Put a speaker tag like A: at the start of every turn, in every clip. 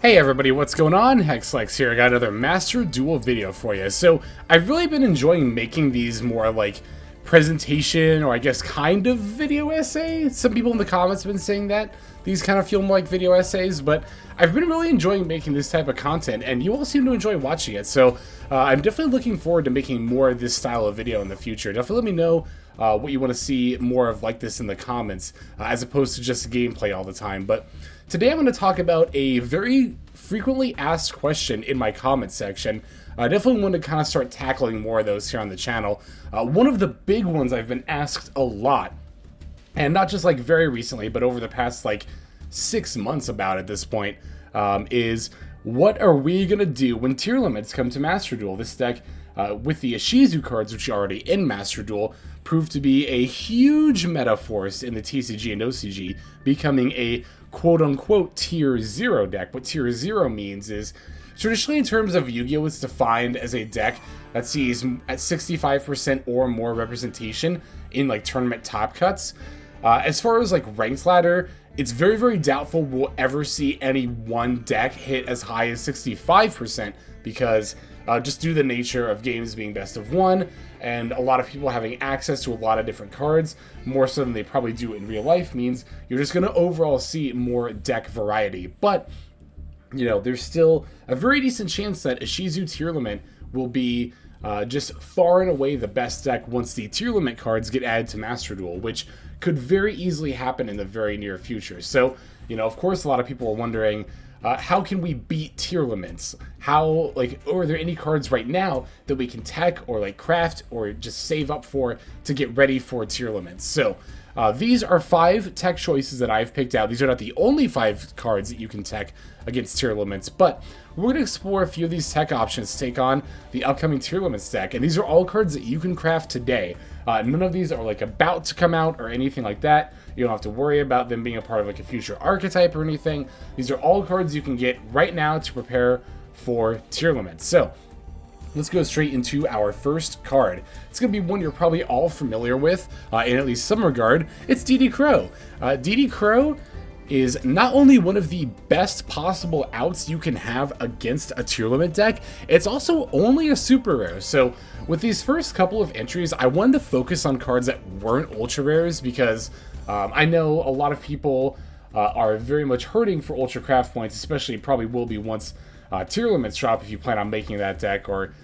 A: Hey everybody, what's going on? Hexlex here. I got another Master Duel video for you. So I've really been enjoying making these more like presentation or I guess kind of video essay. Some people in the comments have been saying that these kind of feel more like video essays, but I've been really enjoying making this type of content and you all seem to enjoy watching it. So I'm definitely looking forward to making more of this style of video in the future. Definitely let me know what you want to see more of like this in the comments as opposed to just gameplay all the time. But today I'm going to talk about a very frequently asked question in my comment section. I definitely want to kind of start tackling more of those here on the channel. One of the big ones I've been asked a lot, and not just like very recently, but over the past like 6 months about at this point, is what are we going to do when tier limits come to Master Duel? This deck, with the Ishizu cards, which are already in Master Duel, proved to be a huge meta force in the TCG and OCG, becoming a quote-unquote tier 0 deck. What tier 0 means is, traditionally in terms of Yu-Gi-Oh! It's defined as a deck that sees at 65% or more representation in like tournament top cuts. As far as like ranked ladder, it's very, very doubtful we'll ever see any one deck hit as high as 65% because just due to the nature of games being best of one and a lot of people having access to a lot of different cards, more so than they probably do in real life, means you're just going to overall see more deck variety. But, you know, there's still a very decent chance that Ishizu Tearlament will be just far and away the best deck once the Tearlament cards get added to Master Duel, which could very easily happen in the very near future. So, you know, of course, a lot of people are wondering, how can we beat Tearlaments? How, like, or are there any cards right now that we can tech or like craft or just save up for to get ready for Tearlaments? So these are 5 tech choices that I've picked out. These are not the only 5 cards that you can tech against Tearlaments, but we're going to explore a few of these tech options to take on the upcoming Tearlaments deck, and these are all cards that you can craft today. None of these are like about to come out or anything like that. You don't have to worry about them being a part of like a future archetype or anything. These are all cards you can get right now to prepare for Tearlaments. So let's go straight into our first card. It's going to be one you're probably all familiar with in at least some regard. It's DD Crow. DD Crow is not only one of the best possible outs you can have against a Tearlament deck, it's also only a super rare. So with these first couple of entries, I wanted to focus on cards that weren't ultra rares because I know a lot of people are very much hurting for ultra craft points, especially probably will be once Tearlaments drop if you plan on making that deck, or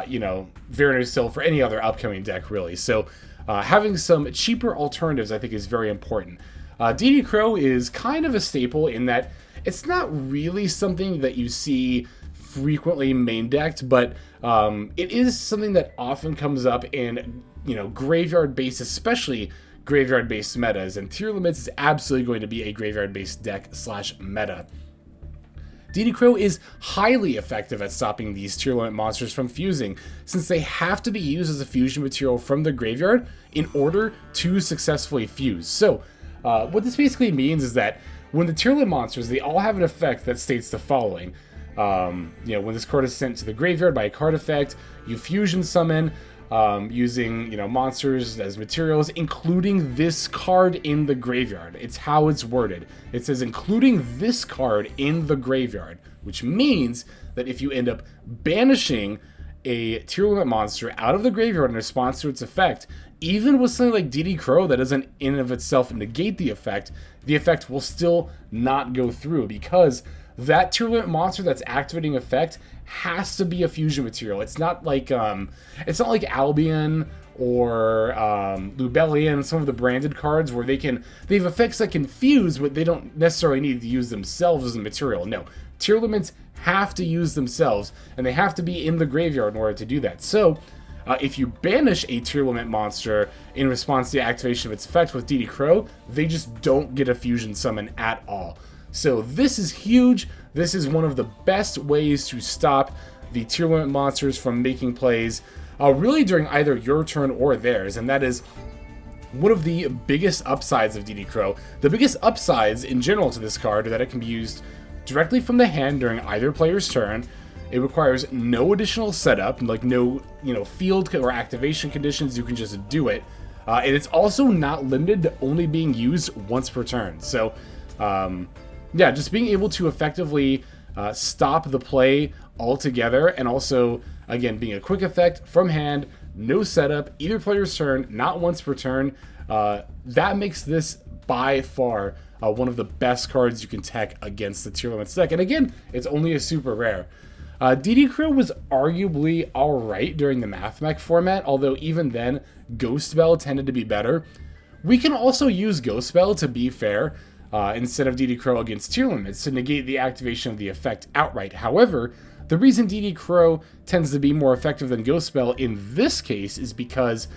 A: you know, very still for any other upcoming deck really. So having some cheaper alternatives I think is very important. DD Crow is kind of a staple in that it's not really something that you see frequently main decked, but it is something that often comes up in, you know, graveyard-based, especially graveyard-based metas, and Tearlaments is absolutely going to be a graveyard-based deck slash meta. DD Crow is highly effective at stopping these Tearlament monsters from fusing, since they have to be used as a fusion material from the graveyard in order to successfully fuse. So what this basically means is that when the Tearlament monsters, they all have an effect that states the following. You know, when this card is sent to the graveyard by a card effect, you fusion summon using, you know, monsters as materials, including this card in the graveyard. It's how it's worded. It says including this card in the graveyard, which means that if you end up banishing a Tearlament monster out of the graveyard in response to its effect, even with something like DD Crow that doesn't in and of itself negate the effect will still not go through because that Tearlament monster that's activating effect has to be a fusion material. It's not like Albion or Lubellion, some of the branded cards where they have effects that can fuse, but they don't necessarily need to use themselves as a material. No, Tearlaments have to use themselves, and they have to be in the graveyard in order to do that. So if you banish a Tearlament monster in response to the activation of its effect with DD Crow, they just don't get a fusion summon at all. So this is huge. This is one of the best ways to stop the Tearlament monsters from making plays really during either your turn or theirs, and that is one of the biggest upsides of DD Crow. The biggest upsides in general to this card are that it can be used directly from the hand during either player's turn. It requires no additional setup, like no, you know, field or activation conditions. You can just do it. And it's also not limited to only being used once per turn. So, yeah, just being able to effectively stop the play altogether, and also, again, being a quick effect from hand, no setup, either player's turn, not once per turn. That makes this by far one of the best cards you can tech against the Tearlaments deck. And again, it's only a super rare. DD Crow was arguably alright during the Math Mech format, although even then, Ghost Bell tended to be better. We can also use Ghost Bell, to be fair, instead of DD Crow against Tearlaments to negate the activation of the effect outright. However, the reason DD Crow tends to be more effective than Ghost Bell in this case is because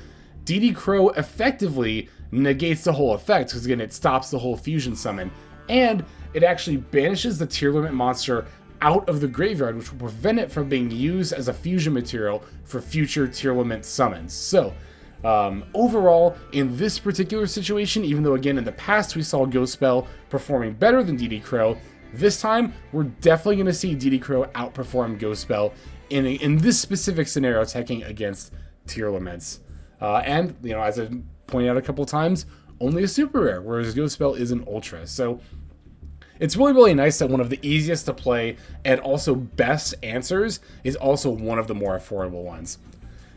A: DD Crow effectively negates the whole effect, because again, it stops the whole fusion summon, and it actually banishes the Tearlament monster out of the graveyard, which will prevent it from being used as a fusion material for future Tearlament summons. So, overall, in this particular situation, even though again in the past we saw Ghost Bell performing better than DD Crow, this time we're definitely going to see DD Crow outperform Ghost Bell in this specific scenario, teching against Tearlaments. And, you know, as I've pointed out a couple times, only a super rare, whereas Ghost Bell is an ultra. So it's really, really nice that one of the easiest to play and also best answers is also one of the more affordable ones.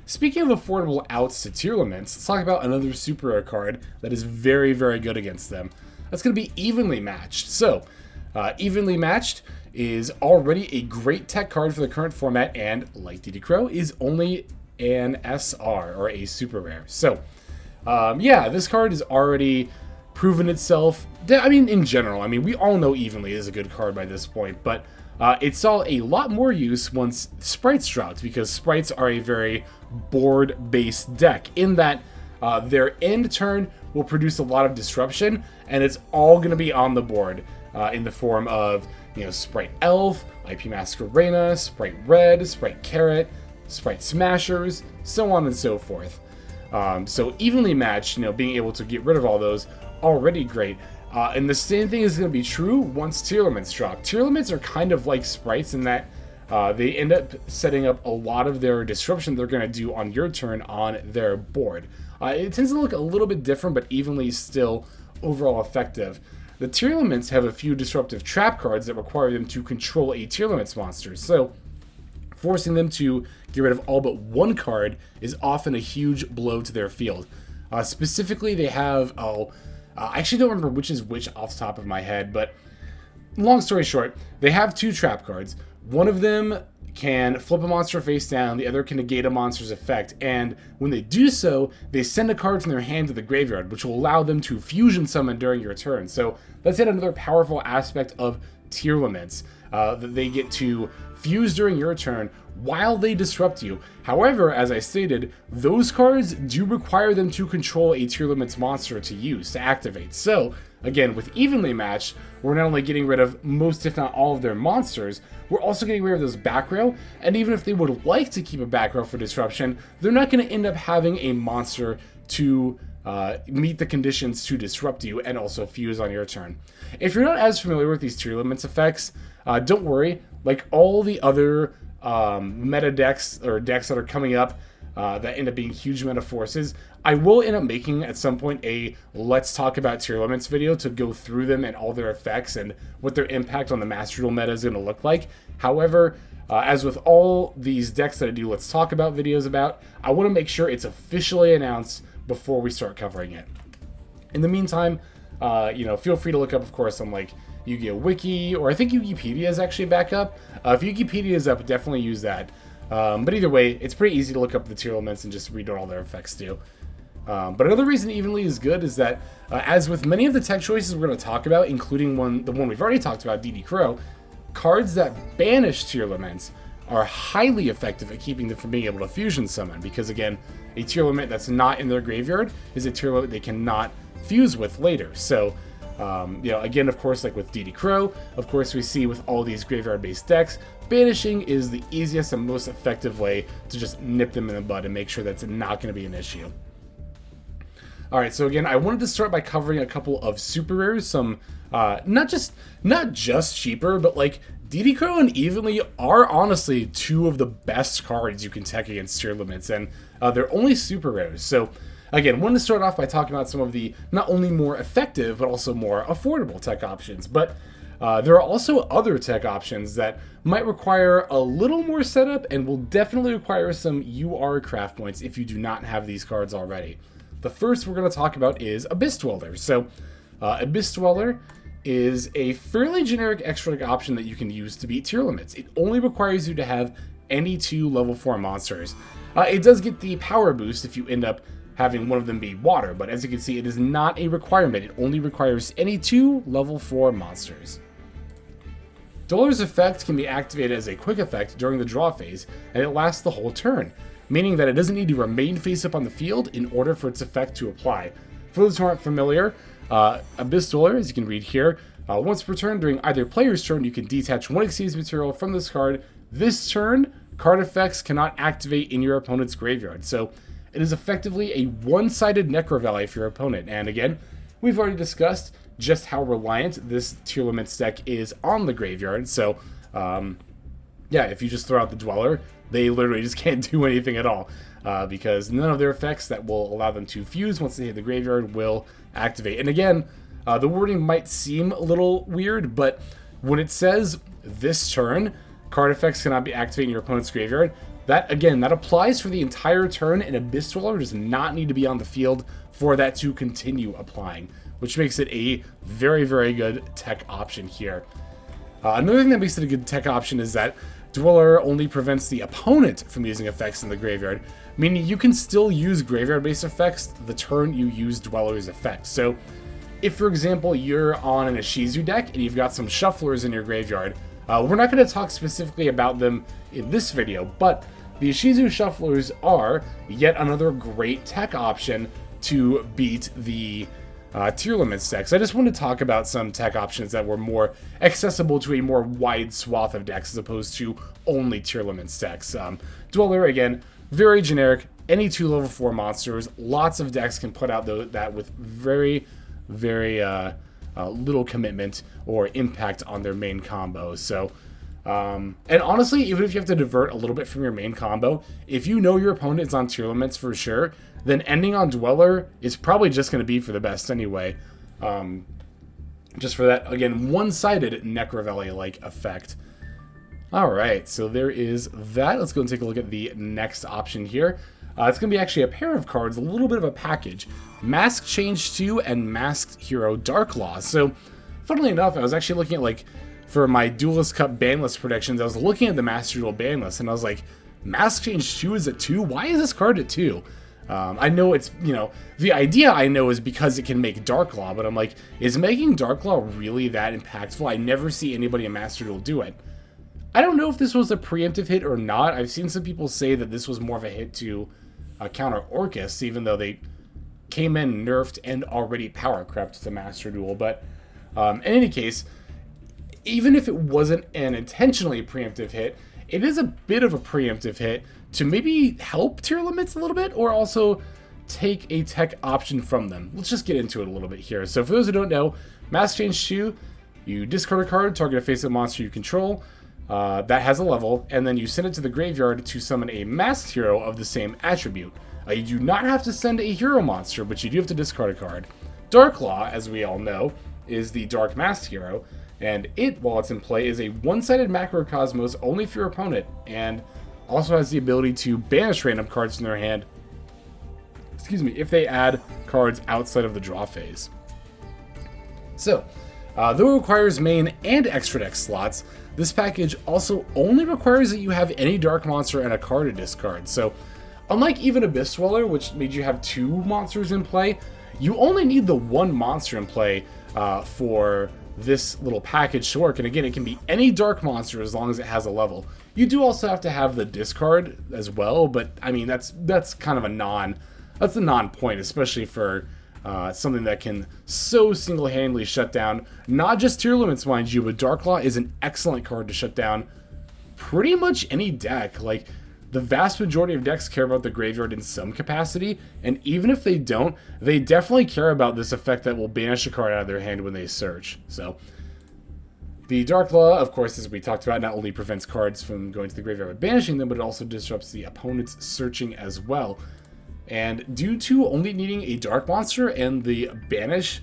A: Speaking of affordable outs to Tearlaments, let's talk about another super rare card that is very, very good against them. That's going to be Evenly Matched. So, Evenly Matched is already a great tech card for the current format, and like DD Crow, is only an SR, or a super rare. So, yeah, this card has already proven itself. I mean, in general, I mean, we all know Evenly is a good card by this point, but it saw a lot more use once Sprites dropped, because Sprites are a very board-based deck, in that their end turn will produce a lot of disruption, and it's all going to be on the board in the form of, you know, Sprite Elf, IP Masquerena, Sprite Red, Sprite Carrot, Sprite Smashers, so on and so forth. So Evenly Matched, you know, being able to get rid of all those, already great. And the same thing is going to be true once Tearlaments drop. Tearlaments are kind of like Sprites in that they end up setting up a lot of their disruption they're going to do on your turn on their board. It tends to look a little bit different, but Evenly is still overall effective. The Tearlaments have a few disruptive trap cards that require them to control a Tearlaments monster, so forcing them to get rid of all but one card is often a huge blow to their field. Specifically, they have, I actually don't remember which is which off the top of my head, but long story short, they have two trap cards. One of them can flip a monster face down, the other can negate a monster's effect, and when they do so, they send a card from their hand to the graveyard, which will allow them to fusion summon during your turn. So that's yet another powerful aspect of Tearlaments, that they get to fuse during your turn while they disrupt you. However, as I stated, those cards do require them to control a Tearlaments monster to use, to activate. So, again, with Evenly Matched, we're not only getting rid of most, if not all, of their monsters, we're also getting rid of those back row, and even if they would like to keep a back row for disruption, they're not going to end up having a monster to meet the conditions to disrupt you and also fuse on your turn. If you're not as familiar with these Tearlaments effects, don't worry. Like all the other meta decks or decks that are coming up that end up being huge meta forces, I will end up making at some point a Let's Talk About Tearlaments video to go through them and all their effects and what their impact on the Master Duel meta is going to look like. However, as with all these decks that I do Let's Talk About videos about, I want to make sure it's officially announced before we start covering it. In the meantime, you know, feel free to look up, of course, on like Yu-Gi-Oh! Wiki, or I think Wikipedia is actually back up. If Wikipedia is up, definitely use that. But either way, it's pretty easy to look up the Tearlaments and just read what all their effects do. But another reason Evenly is good is that, as with many of the tech choices we're going to talk about, including the one we've already talked about, DD Crow, cards that banish Tearlaments are highly effective at keeping them from being able to fusion summon, because again, a Tearlament that's not in their graveyard is a Tearlament they cannot fuse with later. So, you know, again, of course, like with DD Crow, of course, we see with all these graveyard-based decks, banishing is the easiest and most effective way to just nip them in the bud and make sure that's not going to be an issue. Alright, so again, I wanted to start by covering a couple of super rares, some, not just cheaper, but like, DD Crow and Evenly are honestly two of the best cards you can tech against Tearlaments, and they're only super rares. So, again, wanted to start off by talking about some of the not only more effective, but also more affordable tech options. But There are also other tech options that might require a little more setup and will definitely require some UR craft points if you do not have these cards already. The first we're going to talk about is Abyss Dweller. So, Abyss Dweller is a fairly generic extra deck option that you can use to beat tier limits. It only requires you to have any 2 level 4 monsters. It does get the power boost if you end up having one of them be water, but as you can see, it is not a requirement. It only requires any 2 level 4 monsters. Dweller's effect can be activated as a quick effect during the draw phase, and it lasts the whole turn, meaning that it doesn't need to remain face up on the field in order for its effect to apply. For those who aren't familiar, Abyss Dweller, as you can read here, once per turn during either player's turn, you can detach 1 Exceeds material from this card. This turn, card effects cannot activate in your opponent's graveyard, so it is effectively a one-sided Necro Valley for your opponent. And again, we've already discussed just how reliant this Tearlaments deck is on the graveyard. So, yeah, if you just throw out the Dweller, they literally just can't do anything at all. Because none of their effects that will allow them to fuse once they hit the graveyard will activate. And again, the wording might seem a little weird, but when it says this turn, card effects cannot be activated in your opponent's graveyard, that applies for the entire turn, and Abyss Dweller does not need to be on the field for that to continue applying, which makes it a very, very good tech option here. Another thing that makes it a good tech option is that Dweller only prevents the opponent from using effects in the graveyard, meaning you can still use graveyard-based effects the turn you use Dweller's effects. So, if for example you're on an Ishizu deck and you've got some Shufflers in your graveyard, we're not going to talk specifically about them in this video, but the Ishizu Shufflers are yet another great tech option to beat the Tearlaments decks. I just want to talk about some tech options that were more accessible to a more wide swath of decks as opposed to only Tearlaments decks. Dweller, again, very generic, any 2 level 4 monsters. Lots of decks can put out that with very, very little commitment or impact on their main combo. So, and honestly, even if you have to divert a little bit from your main combo, if you know your opponent is on Tearlaments for sure, then ending on Dweller is probably just going to be for the best anyway. Just for that, again, one-sided Necro Valley-like effect. Alright, so there is that. Let's go and take a look at the next option here. It's going to be actually a pair of cards, a little bit of a package. Mask Change 2 and Masked Hero Darklaw. So, funnily enough, I was actually looking at, for my Duelist Cup ban list predictions, I was looking at the Master Duel ban list, and I was like, Mask Change 2 is at 2? Why is this card at 2? I know it's, the idea I know is because it can make Darklaw, but I'm like, is making Darklaw really that impactful? I never see anybody in Master Duel do it. I don't know if this was a preemptive hit or not. I've seen some people say that this was more of a hit to counter Orcus, even though they came in nerfed and already power crept to Master Duel. But in any case, even if it wasn't an intentionally preemptive hit, it is a bit of a preemptive hit to maybe help Tearlaments a little bit, or also take a tech option from them. Let's just get into it a little bit here. So for those who don't know, Mask Change 2, you discard a card, target a face-up monster you control, that has a level, and then you send it to the graveyard to summon a masked hero of the same attribute. You do not have to send a hero monster, but you do have to discard a card. Darklaw, as we all know, is the Dark Masked hero, and it, while it's in play, is a one-sided Macrocosmos only for your opponent, and also has the ability to banish random cards from their hand, if they add cards outside of the draw phase. So, though it requires main and extra deck slots, this package also only requires that you have any dark monster and a card to discard. So, unlike even Abyss Dweller, which made you have 2 monsters in play, you only need the 1 monster in play for this little package to work. And again, it can be any dark monster as long as it has a level. You do also have to have the discard as well, but I mean, that's kind of a non-point, especially for something that can so single-handedly shut down not just Tearlaments, mind you, but Darklaw is an excellent card to shut down pretty much any deck. Like, the vast majority of decks care about the graveyard in some capacity, and even if they don't, they definitely care about this effect that will banish a card out of their hand when they search. So, the Darklaw, of course, as we talked about, not only prevents cards from going to the graveyard by banishing them, but it also disrupts the opponent's searching as well. And due to only needing a dark monster and the banish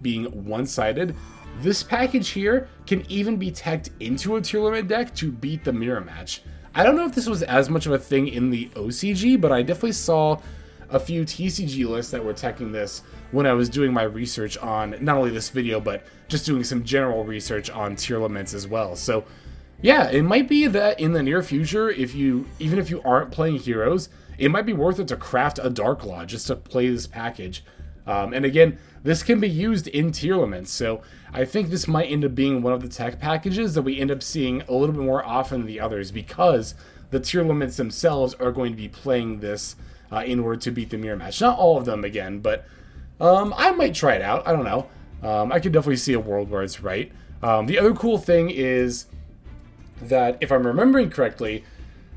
A: being one-sided, this package here can even be teched into a Tearlament deck to beat the mirror match. I don't know if this was as much of a thing in the OCG, but I definitely saw a few TCG lists that were teching this when I was doing my research on not only this video, but just doing some general research on Tearlaments as well. So yeah, it might be that in the near future, even if you aren't playing heroes, it might be worth it to craft a Dark Law just to play this package. And again, this can be used in Tearlaments, so I think this might end up being one of the tech packages that we end up seeing a little bit more often than the others, because the Tearlaments themselves are going to be playing this in order to beat the mirror match. Not all of them again, but I might try it out. I don't know. I could definitely see a world where it's right. The other cool thing is that, if I'm remembering correctly,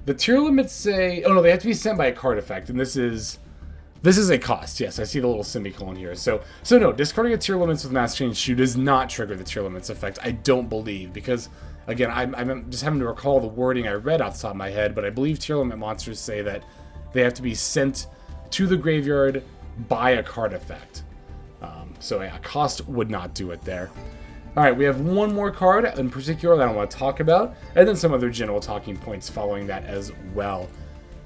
A: the Tearlaments say, oh no, they have to be sent by a card effect, and this is a cost. Yes, I see the little semicolon here. So no, discarding a Tearlaments with Mass Change 2 does not trigger the Tearlaments effect, I don't believe, because, again, I'm just having to recall the wording I read off the top of my head, but I believe Tearlament monsters say that they have to be sent to the graveyard by a card effect. So yeah, cost would not do it there. Alright, we have one more card in particular that I want to talk about, and then some other general talking points following that as well.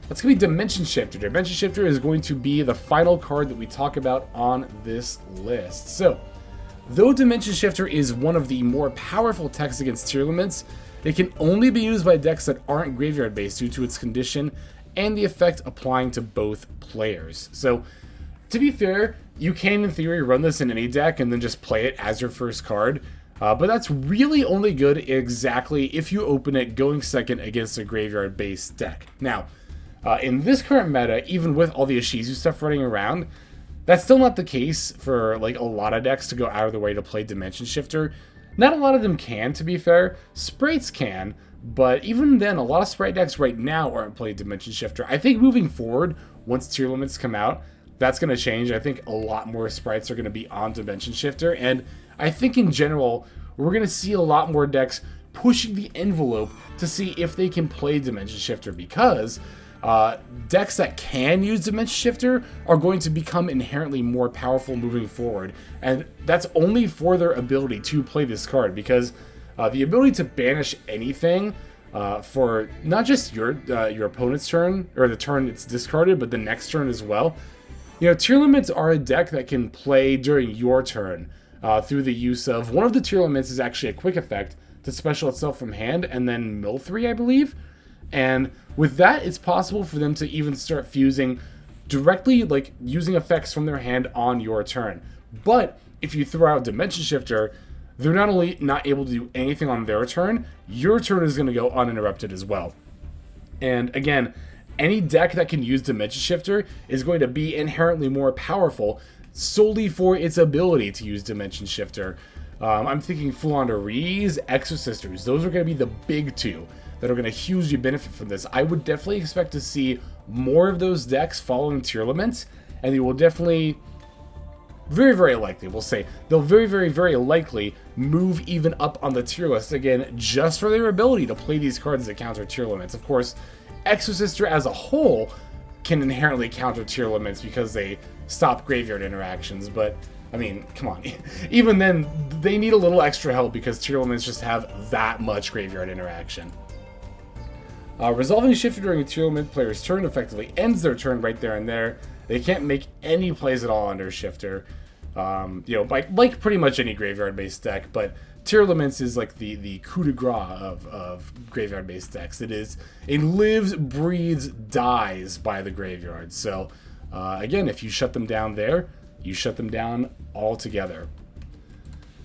A: That's going to be Dimension Shifter. Dimension Shifter is going to be the final card that we talk about on this list. So, though Dimension Shifter is one of the more powerful techs against Tearlaments, it can only be used by decks that aren't graveyard based due to its condition and the effect applying to both players. So, to be fair, you can in theory run this in any deck and then just play it as your first card, but that's really only good exactly if you open it going second against a graveyard based deck. Now, in this current meta, even with all the Ishizu stuff running around, that's still not the case for like a lot of decks to go out of their way to play Dimension Shifter. Not a lot of them can, to be fair. Sprites can, but even then, a lot of Sprite decks right now aren't playing Dimension Shifter. I think moving forward, once Tearlaments come out, that's going to change. I think a lot more Sprites are going to be on Dimension Shifter, and I think in general, we're going to see a lot more decks pushing the envelope to see if they can play Dimension Shifter, because decks that can use Dimension Shifter are going to become inherently more powerful moving forward, and that's only for their ability to play this card, because the ability to banish anything for not just your opponent's turn, or the turn it's discarded, but the next turn as well. You know, Tearlaments are a deck that can play during your turn through the use of, one of the Tearlaments is actually a quick effect to special itself from hand, and then mill 3, I believe. And with that, it's possible for them to even start fusing directly, like using effects from their hand on your turn. But if you throw out Dimension Shifter, they're not only not able to do anything on their turn, your turn is going to go uninterrupted as well. And again, any deck that can use Dimension Shifter is going to be inherently more powerful solely for its ability to use Dimension Shifter. I'm thinking Flanderies, Exorcisters. Those are going to be the big two that are going to hugely benefit from this. I would definitely expect to see more of those decks following Tearlaments, and they will definitely, very, very likely, we'll say, they'll very, very, very likely move even up on the tier list again, just for their ability to play these cards that counter Tearlaments. Of course, Exorcister as a whole can inherently counter Tearlaments because they stop graveyard interactions, but I mean, come on. Even then, they need a little extra help because Tearlaments just have that much graveyard interaction. Resolving Shifter during a Tearlament player's turn effectively ends their turn right there and there. They can't make any plays at all under Shifter. You know, like pretty much any graveyard-based deck, but Tearlaments is like the coup de grace of graveyard-based decks. It lives, breathes, dies by the graveyard. So, again, if you shut them down there, you shut them down altogether.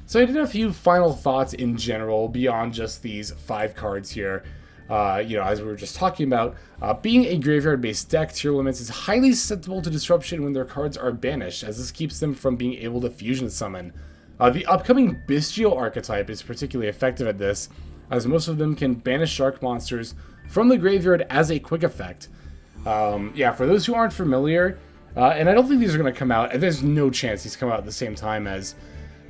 A: So I did a few final thoughts in general beyond just these 5 cards here. You know, as we were just talking about, being a graveyard-based deck, Tearlaments is highly susceptible to disruption when their cards are banished, as this keeps them from being able to fusion summon. The upcoming Bestial archetype is particularly effective at this, as most of them can banish shark monsters from the graveyard as a quick effect. Yeah, for those who aren't familiar, and I don't think these are going to come out, and there's no chance these come out at the same time as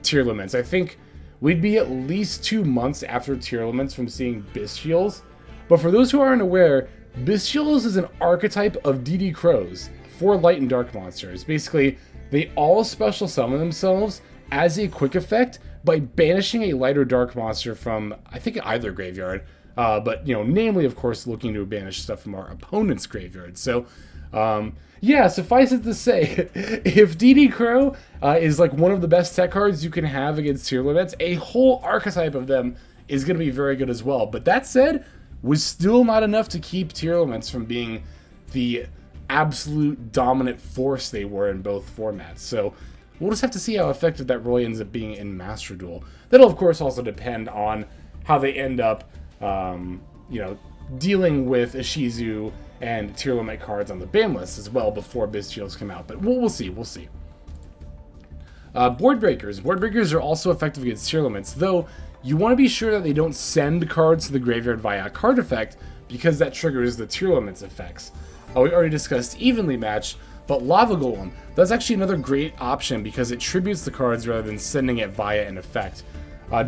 A: Tearlaments. I think we'd be at least 2 months after Tearlaments from seeing Bestials. But for those who aren't aware, Bestials is an archetype of DD Crows, 4 light and dark monsters. Basically, they all special summon themselves as a quick effect by banishing a light or dark monster from, I think, either graveyard. But, namely, of course, looking to banish stuff from our opponent's graveyard. So, yeah, suffice it to say, if DD Crow is like one of the best tech cards you can have against Tearlaments, a whole archetype of them is going to be very good as well. But that said, was still not enough to keep Tearlaments from being the absolute dominant force they were in both formats. So we'll just have to see how effective that really ends up being in Master Duel. That'll, of course, also depend on how they end up, dealing with Ishizu and Tearlament cards on the ban list as well before Bystials come out. But we'll see. Board Breakers. Board Breakers are also effective against Tearlaments, though you want to be sure that they don't send cards to the graveyard via a card effect, because that triggers the Tearlaments effects. We already discussed Evenly Matched, but Lava Golem, that's actually another great option because it tributes the cards rather than sending it via an effect.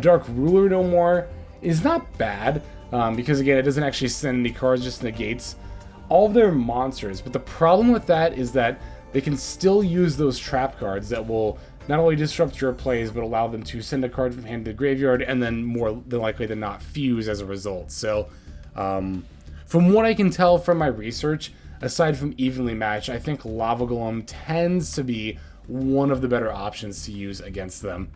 A: Dark Ruler no more is not bad, because again, it doesn't actually send any cards, just negates all of their monsters. But the problem with that is that they can still use those trap cards that will not only disrupt your plays, but allow them to send a card from hand to the graveyard, and then more than likely than not fuse as a result. So, from what I can tell from my research, aside from Evenly Matched, I think Lava Golem tends to be one of the better options to use against them.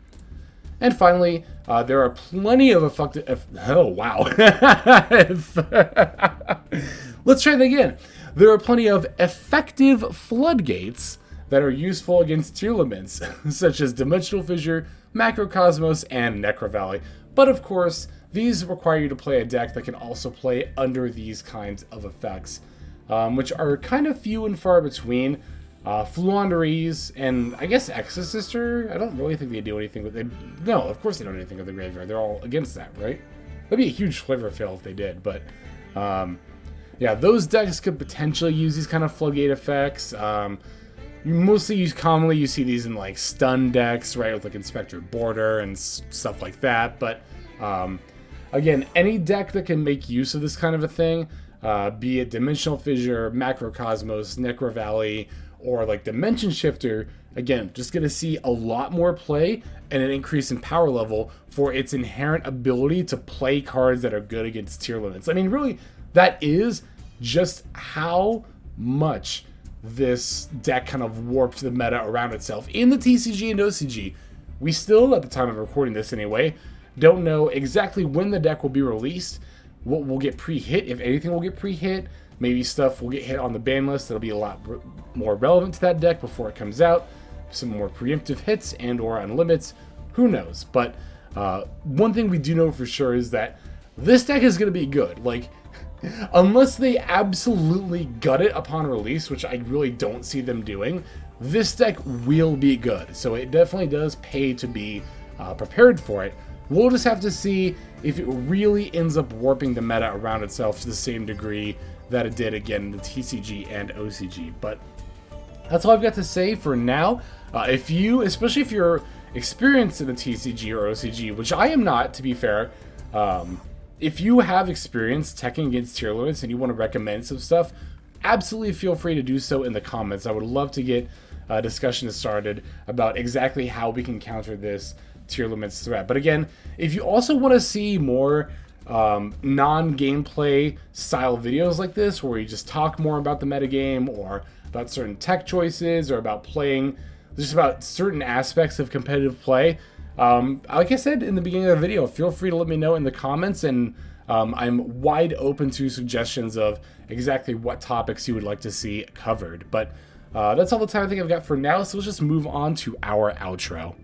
A: And finally, there are plenty of effective... Oh, wow. Let's try that again. There are plenty of effective floodgates that are useful against Tearlaments, such as Dimensional Fissure, Macrocosmos, and Necrovalley. But of course, these require you to play a deck that can also play under these kinds of effects, which are kind of few and far between. Fluanderies and I guess Exorcister, I don't really think they do anything with it. No, of course they don't do anything with the graveyard. They're all against that, right? That'd be a huge flavor fail if they did, but yeah, those decks could potentially use these kind of floodgate effects. Commonly you see these in like stun decks, right, with like Inspector Border and stuff like that. But again, any deck that can make use of this kind of a thing, be it Dimensional Fissure, Macrocosmos, Necrovalley, or like Dimension Shifter, again, just going to see a lot more play and an increase in power level for its inherent ability to play cards that are good against Tearlaments. I mean, really, that is just how much this deck kind of warped the meta around itself. In the TCG and OCG, we still, at the time of recording this anyway, don't know exactly when the deck will be released, what will get pre-hit, if anything will get pre-hit. Maybe stuff will get hit on the ban list that'll be a lot more relevant to that deck before it comes out. Some more preemptive hits and or on limits. Who knows? But one thing we do know for sure is that this deck is going to be good. Like, unless they absolutely gut it upon release, which I really don't see them doing, this deck will be good. So it definitely does pay to be prepared for it. We'll just have to see if it really ends up warping the meta around itself to the same degree that it did again in the TCG and OCG. But that's all I've got to say for now. Especially if you're experienced in the TCG or OCG, which I am not, to be fair, if you have experience teching against Tearlaments and you want to recommend some stuff, absolutely feel free to do so in the comments. I would love to get a discussion started about exactly how we can counter this Tearlaments threat. But again, if you also want to see more non-gameplay style videos like this, where you just talk more about the metagame or about certain tech choices or about playing, just about certain aspects of competitive play, like I said in the beginning of the video, feel free to let me know in the comments, and I'm wide open to suggestions of exactly what topics you would like to see covered. But that's all the time I think I've got for now, so let's just move on to our outro.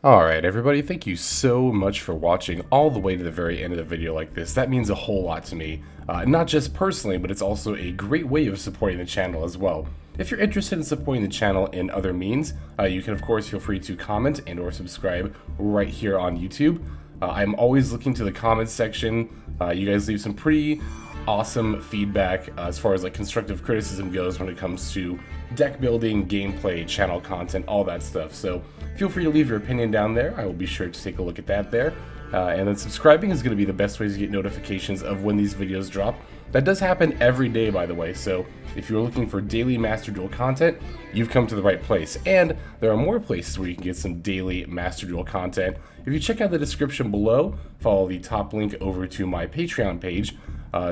A: Alright everybody, thank you so much for watching all the way to the very end of the video like this. That means a whole lot to me, not just personally, but it's also a great way of supporting the channel as well. If you're interested in supporting the channel in other means, you can of course feel free to comment and or subscribe right here on YouTube. I'm always looking to the comments section. You guys leave some pretty awesome feedback as far as like constructive criticism goes when it comes to deck building, gameplay, channel content, all that stuff. So feel free to leave your opinion down there. I will be sure to take a look at that there. And then subscribing is going to be the best way to get notifications of when these videos drop. That does happen every day, by the way, so if you're looking for daily Master Duel content, you've come to the right place. And there are more places where you can get some daily Master Duel content. If you check out the description below, follow the top link over to my Patreon page.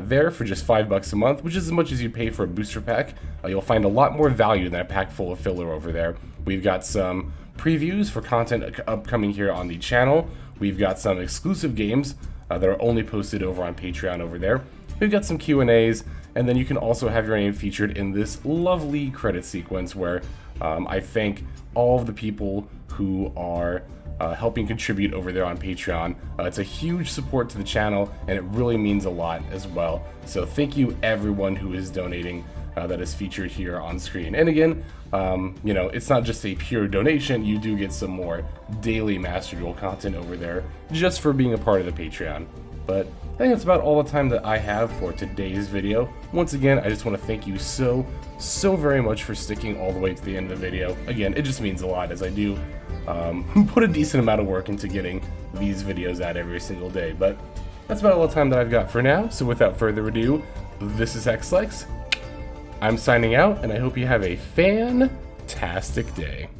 A: There, for just $5 a month, which is as much as you pay for a booster pack, you'll find a lot more value than a pack full of filler over there. We've got some previews for content upcoming here on the channel. We've got some exclusive games that are only posted over on Patreon over there. We've got some Q&As, and then you can also have your name featured in this lovely credit sequence where I thank all of the people who are helping contribute over there on Patreon. It's a huge support to the channel, and it really means a lot as well. So thank you everyone who is donating that is featured here on screen. And again, you know, it's not just a pure donation, you do get some more daily Master Duel content over there just for being a part of the Patreon. But I think that's about all the time that I have for today's video. Once again, I just want to thank you so very much for sticking all the way to the end of the video. Again, it just means a lot, as I do put a decent amount of work into getting these videos out every single day. But that's about all the time that I've got for now, so without further ado, this is Xlex. I'm signing out, and I hope you have a fantastic day.